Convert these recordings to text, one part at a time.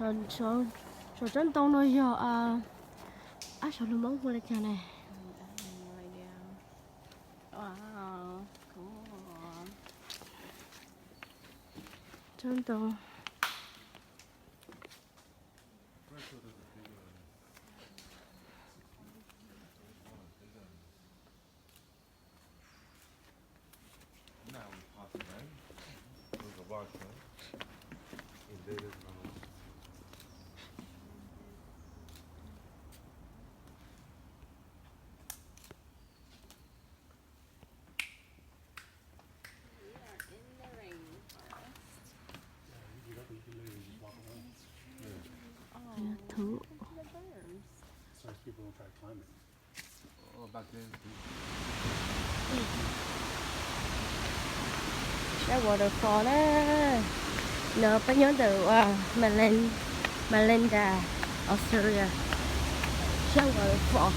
Cho chân tông nó giờ sao nó mong mua lại chả này. Wow, cool. Chân tông. Thử. Cái waterfall đó. Nó bắt nhớ từ Malinda, Australia. Cái waterfall.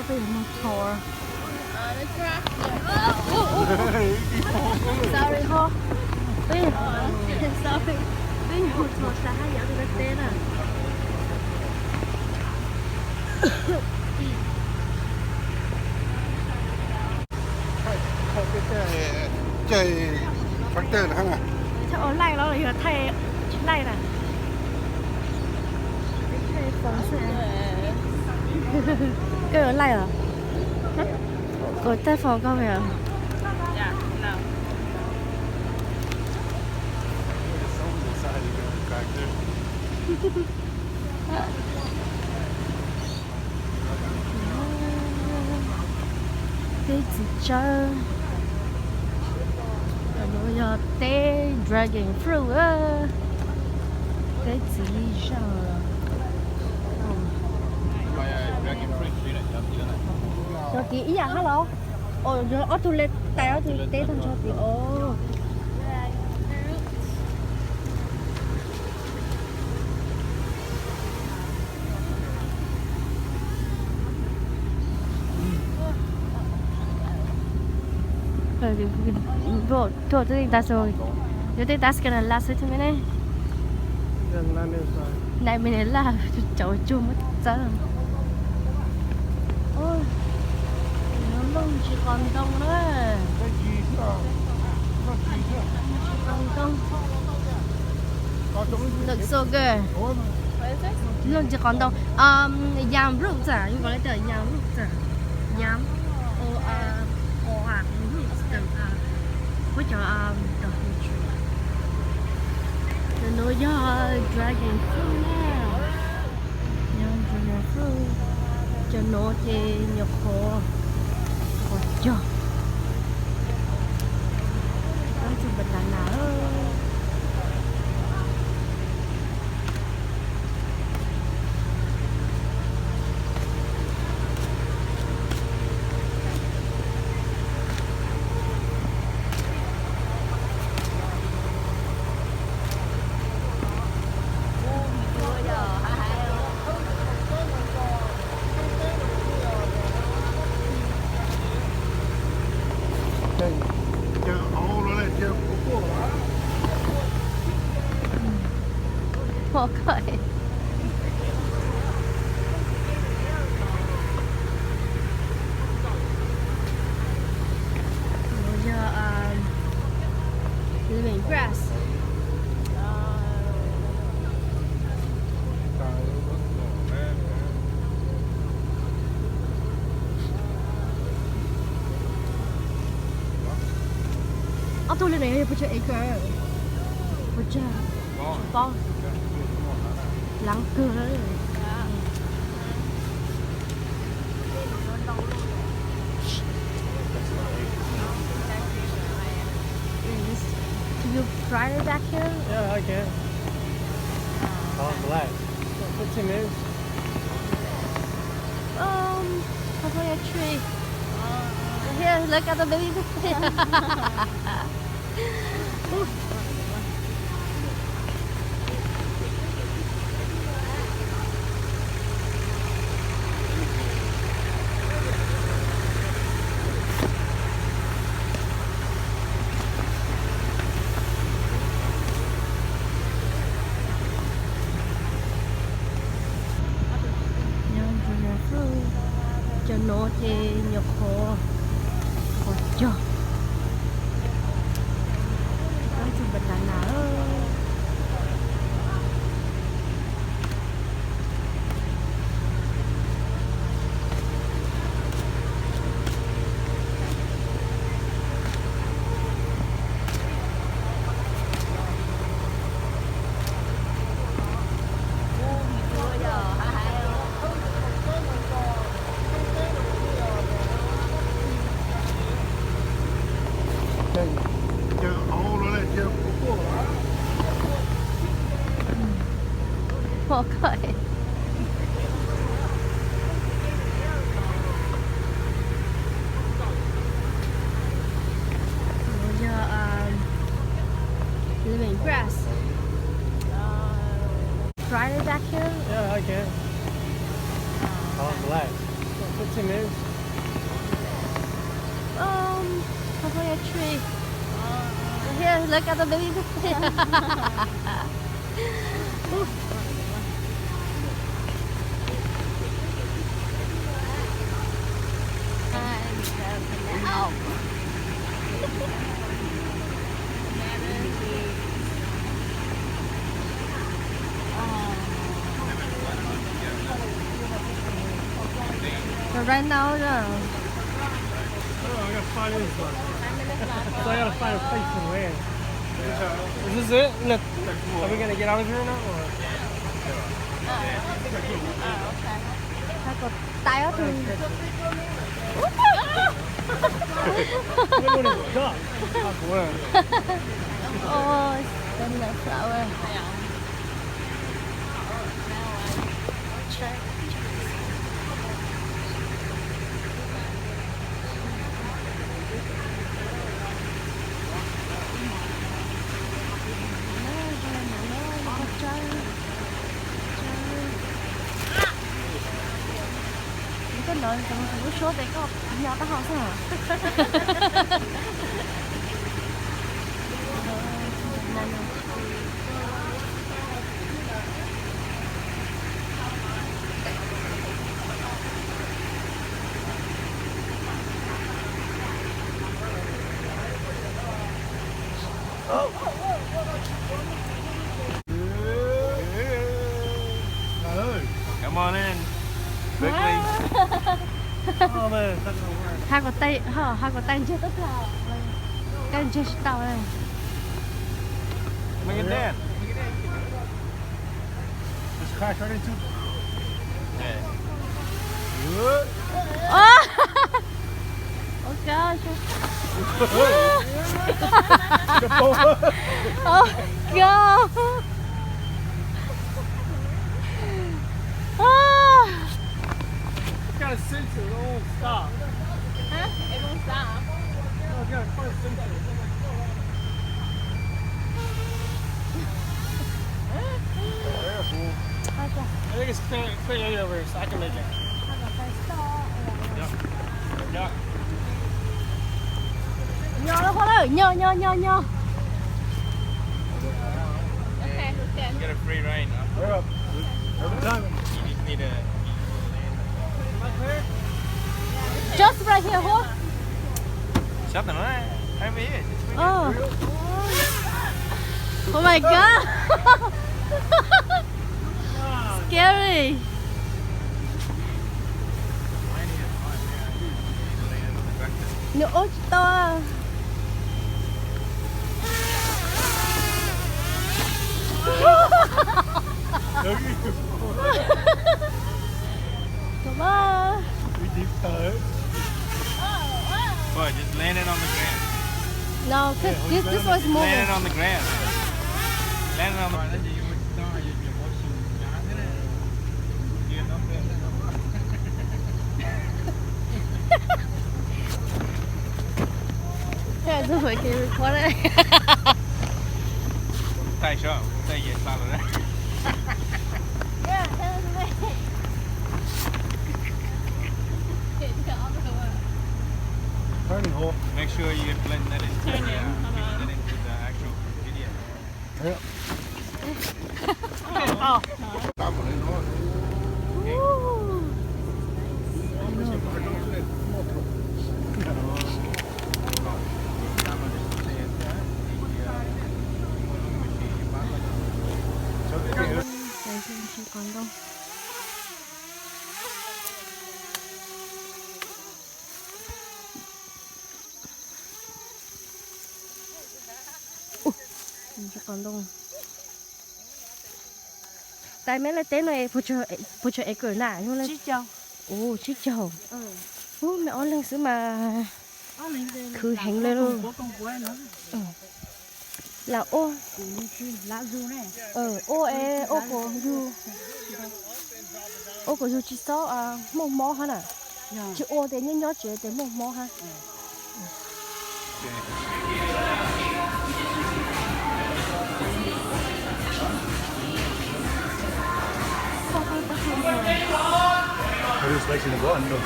Bây giờ một tour. Sorry ho. Bây giờ sorry. Bây giờ một tour xa hai giờ thì tên à. Chơi phát tên hả? Chắc ở lại nó là thay này nè. Thay phóng xe. Cái ở lại à? Có tay phòng không vậy? Yeah, no. Cái gì chứ? Nó giờ té dragon fruit á. Cái gì chứ? Cho chị ý à hello. Rồi ở thu lên tại ở thu tế thằng cho chị. Bro, do think that's all. You think that's gonna last 30 minutes? 9 minutes là cháu chung mất chân. Ôi, nó lông chỉ còn đông nữa. Looks so good. What is this? Lông chỉ còn đông. Yam roots à? You gọi là yam roots à? Yam. Which are the tree. The no dragon fruit now. Young dragon fruit. Cho nó thì nhập khổ. Ôi trời. Nó chỉ bật là nào. Okay. You're living grass. tôi lên này bữa acre. Bữa bao lắng cửa đấy. Can you drive it back here? Yeah, I can. Oh, black. 15 minutes. Probably a tree. Here, look at the baby. cho nó thì nhập khó cho nói chung mình là nở okay. You're living grass. Drive it back here? Yeah, I can. Oh, black. 15 minutes. Probably a tree. Here, look at the baby. Ow. So right now, Oh, I got 5 minutes left. So I gotta find a place to land. Is this it? Look, are we gonna get out of here now? Or? Sao có tay ở thường. Everybody's duck. Ôi, tên là sợ rồi. cái nơi cũng có số để có nhỏ ta học sao Come on in. Quickly. Oh man, that's not work. hai cái tay chưa tất cả cái chưa tao đây Make it dance. Just crash right into. Yeah. Good. oh gosh oh god It's got a sensor, it won't stop. Huh? It won't stop. No, it's got a front sensor. I think it's clear area over here, so I can make it. Yeah. Yeah. nhỏ nó khó đấy nhỏ Okay, we can. Get a free reign. We're up. Every time. You just need a. Just right here, huh? Something like that. Over here. Oh. Oh my god. Scary. Nhiều ốt to. Come on. We deep toe. Boy, just land it on the ground. No, cause this one's moving. Land it on the ground. Land it on the ground. Yeah, this one can record it. Tay sao? Tay về sao rồi đấy? Yeah, that's me. Turning hole. Make sure you blend that into Turn it. that into the actual video. Yep. Oh. Tao còn lên thôi. Ooh. Đây chưa còn đâu. Chưa còn đâu. Tại mấy lấy tên này phụ trợ ấy cửa nạ luôn lên. Chị chồng. Ồ, chị chồng. Ồ, mẹ ôn lên xứ mà cứ hành lên luôn. Có con quay nữa. Là ô. Lá du này. Ô của du. Ô của du chỉ số mông mó hả nè. Chứ ô để nhớ nhớ chuyện để mông mó ha. How is slicing the button? No.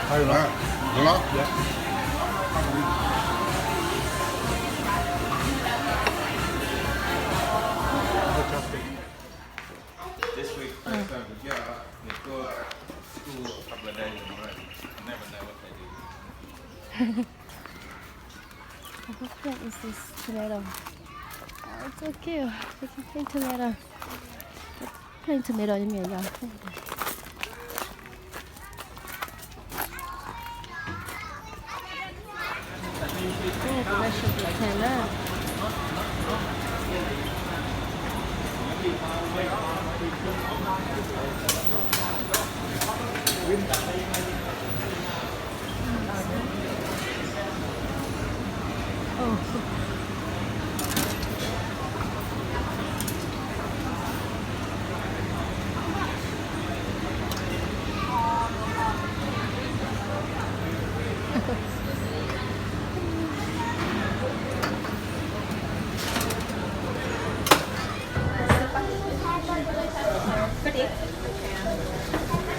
Higher Đó, up. đó. Yeah. This week, first time we got, they go to school a couple of days already. Never know what they do. What plant is this tomato? Oh, it's so cute. It's a plain tomato. Plain tomato giống như vậy. That should be 10 now. Oh.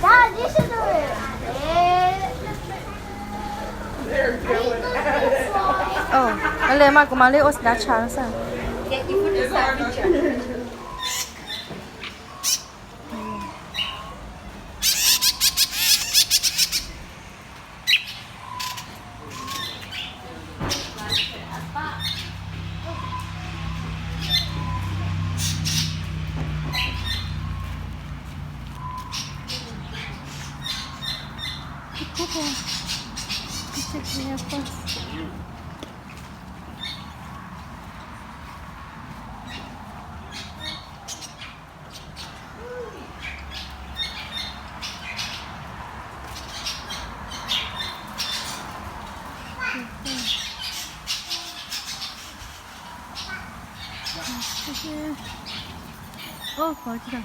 Dad, you should do it. Oh, ale ma kumali os da chance. Oh, 거기다.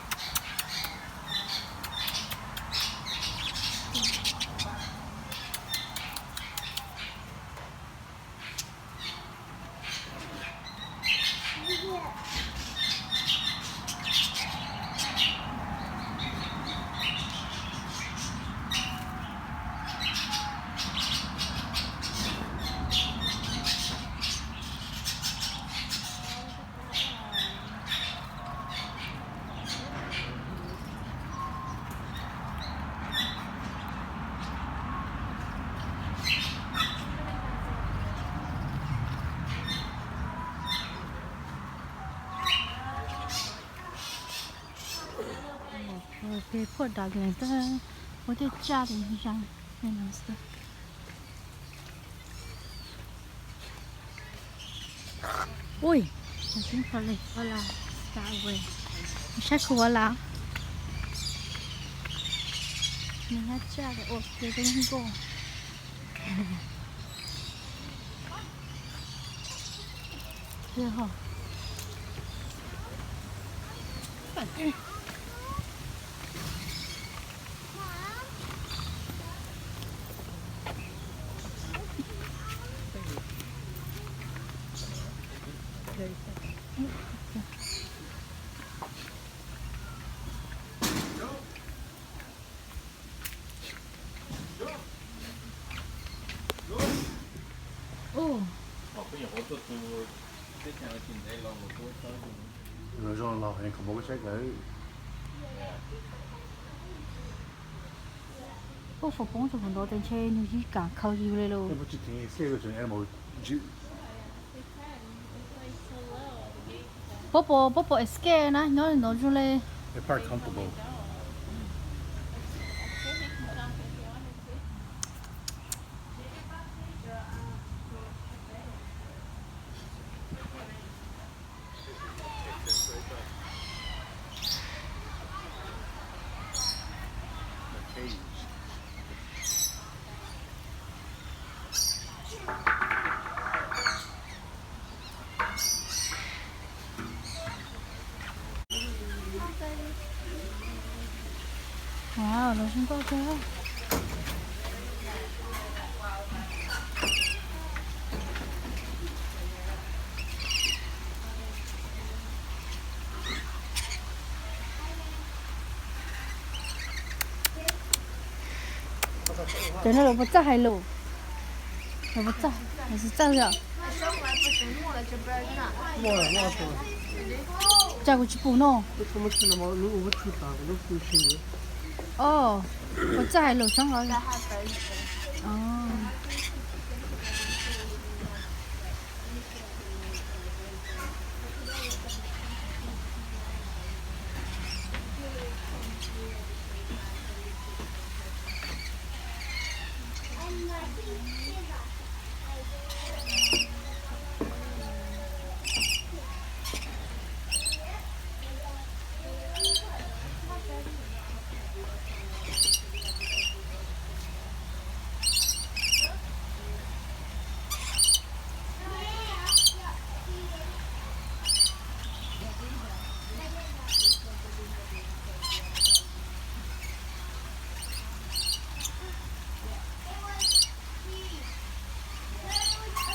被迫打给的，我在家里一样，那样子的。喂，我听说了，我啦，啥喂？你啥口我啦？你还家的，我给的那个。最后。哦。哦，不行，我做猪，之前我进来老我多少种。那种老很恐怖这个。我服工作很多，但且你去干考级的喽。那不就听这个就爱冇就。宝宝 is scared นะน้องจุเลย They're quite comfortable. The cage. 哇，老师到这了。等下萝卜炸还卤，萝卜炸还是炸了？炸过去补喏。哦，我炸还卤上好了。哦。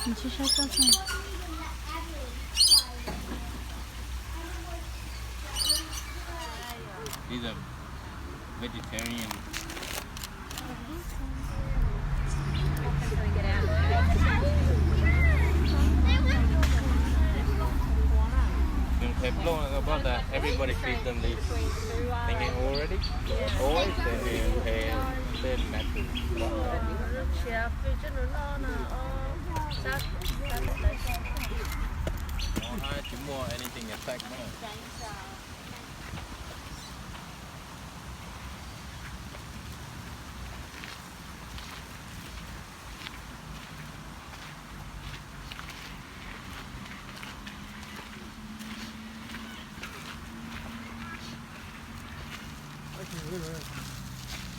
你去烧照上。These are vegetarian. Yung teflon about that, everybody feeds them this thinking already. Always they matter. More anything attack more.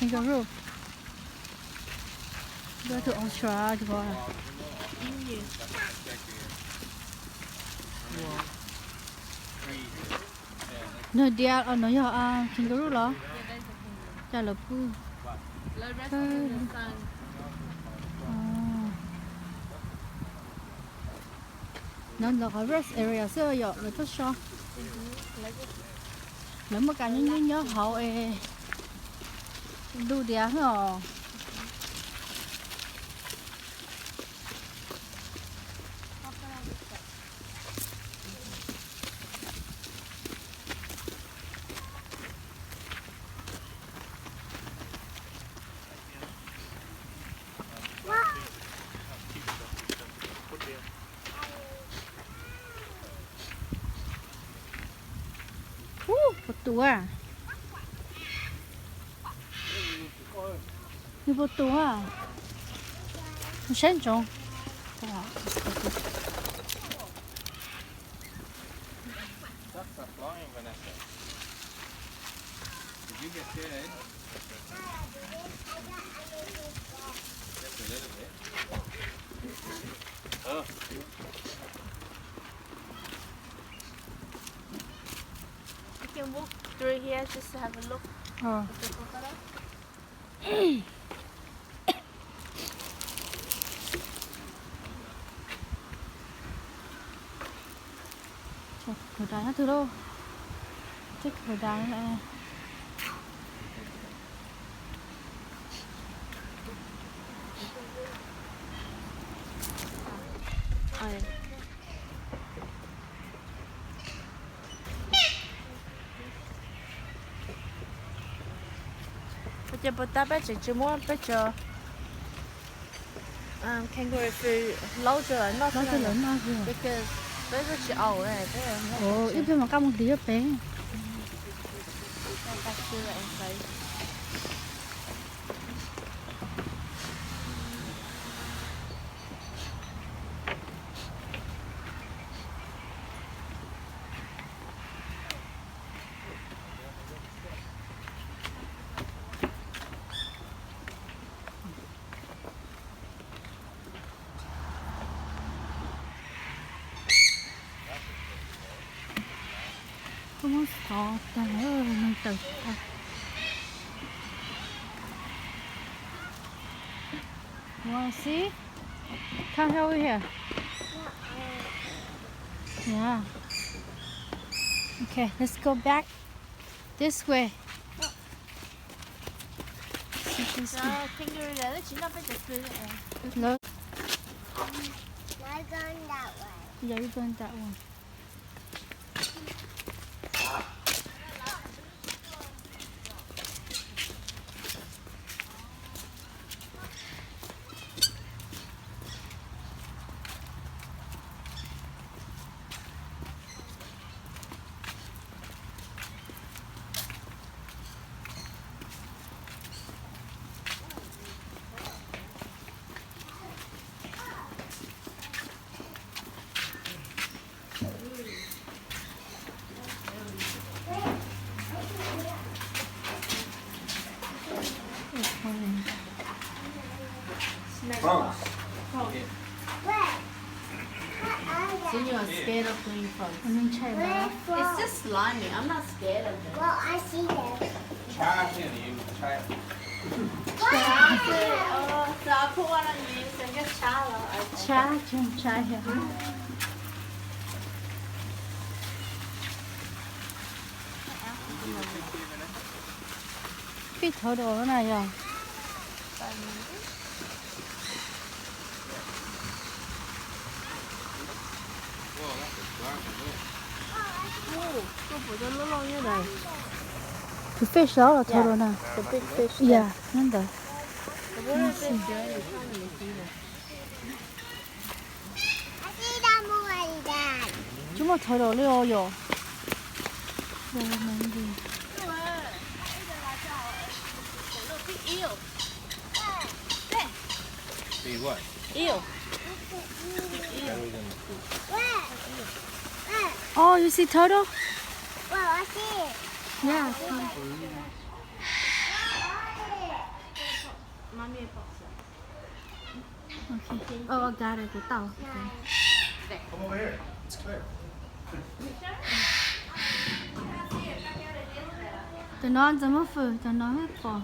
Kangaroo. Go to Australia to go. Nó đeo nó giờ kangaroo lo. Chả là pu. Nó là cái rest area sơ giờ là tốt sao? Nếu mà cả những nhớ hậu đu đĩa hả? Một tủ à? 你不懂啊？很慎重。对啊。 Ducks are flying, Vanessa. Did you get scared? Just a little bit. Oh. You can walk through here just to have a look 어. at the crocodile. 저 cửa nó 들어. Chắc cửa đá lại. Oh, yeah. Bây giờ bữa ta bây giờ chỉ muốn bây giờ kangaroo food lâu rồi nó Nó từ lớn nó rồi. because bây giờ chỉ ẩu này bây giờ nó Ồ, ít mà căng một tí ở bé. back to the inside. Không có trời ơi, mình tự. Wanna see? Come over here. Yeah. Okay, let's go back this way. Đó, kangaroo này nó chỉ nó bây giờ food này. No, Not going that way. yeah, you're going that one. Frogs. So you are scared of green frogs? Mình chạy Where đó. from? It's just slimy. I'm not scared of them. Well, I see them. Try it, you try it. So I put one on you, so just shallow. Cha, chân chạy hả? Cái thở đồ này à? Whoa, that's a black one. Tôi phụ cho nó lâu như này. 그 fish đó là thở đồ nè. The big fish. Yeah, nên đó. The water is in there. You can't really see them. I see them already, Dad. chúng mà thở đồ liệu rồi. Đồ mình gì? Eel. See what? Eel. Berries in the fruit. Where? Where? Oh, you see turtle? Well, I see it. Yeah. Mommy box. Okay. Oh, I got it. Của tàu. Come over here. It's clear. Tụi nó ăn giống phở, tụi nó hết bỏ.